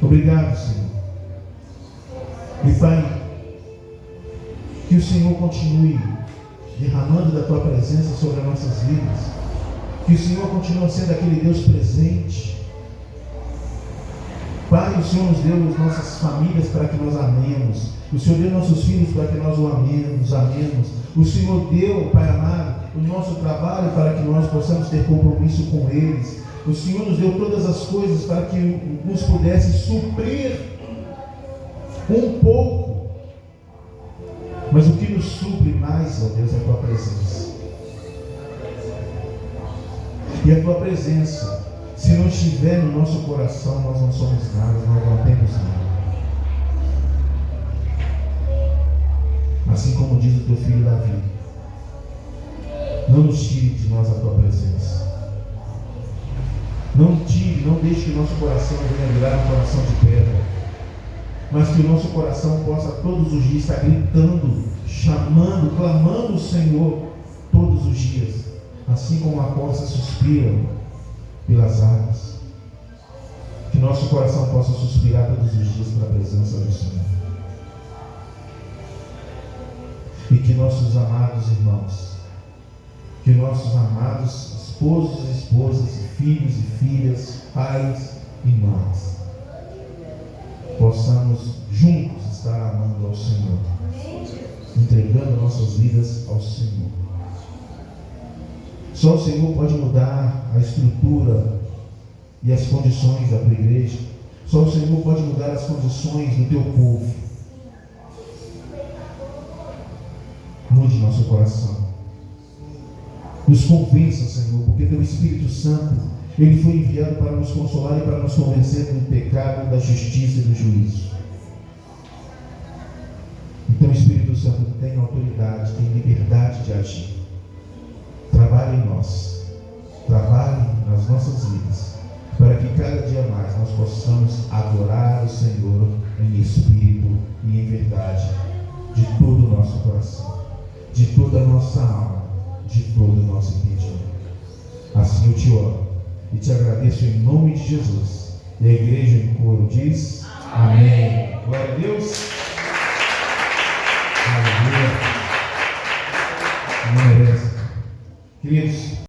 Obrigado, Senhor. E Pai, que o Senhor continue derramando da tua presença sobre as nossas vidas, que o Senhor continue sendo aquele Deus presente. Pai, o Senhor nos deu as nossas famílias para que nós amemos, o Senhor deu nossos filhos para que nós o amemos. O Senhor deu, Pai amado, o nosso trabalho para que nós possamos ter compromisso com eles. O Senhor nos deu todas as coisas para que nos pudesse suprir um pouco. Mas o que nos supre mais, ó Deus, é a tua presença. E a tua presença, se não estiver no nosso coração, nós não somos nada, nós não temos nada. Assim como diz o teu filho Davi, não nos tire de nós a tua presença. Não tire, não deixe que o nosso coração venha virar um coração de pedra, mas que o nosso coração possa todos os dias estar gritando, chamando, clamando o Senhor todos os dias, assim como a corça suspira pelas águas. Que nosso coração possa suspirar todos os dias pela presença do Senhor. E que nossos amados irmãos, que nossos amados esposos e esposas, filhos e filhas, pais e mães, possamos juntos estar amando ao Senhor, entregando nossas vidas ao Senhor. Só o Senhor pode mudar a estrutura e as condições da tua igreja. Só o Senhor pode mudar as condições do teu povo. Mude nosso coração. Nos convença, Senhor, porque teu Espírito Santo, ele foi enviado para nos consolar e para nos convencer do pecado, da justiça e do juízo. Então, Espírito Santo tem autoridade, tem liberdade de agir. Trabalhe em nós, trabalhe nas nossas vidas, para que cada dia mais nós possamos adorar o Senhor em espírito e em verdade, de todo o nosso coração, de toda a nossa alma, de todo o nosso entendimento. Assim eu te oro e te agradeço em nome de Jesus. E a igreja em coro diz: Amém. Glória a Deus.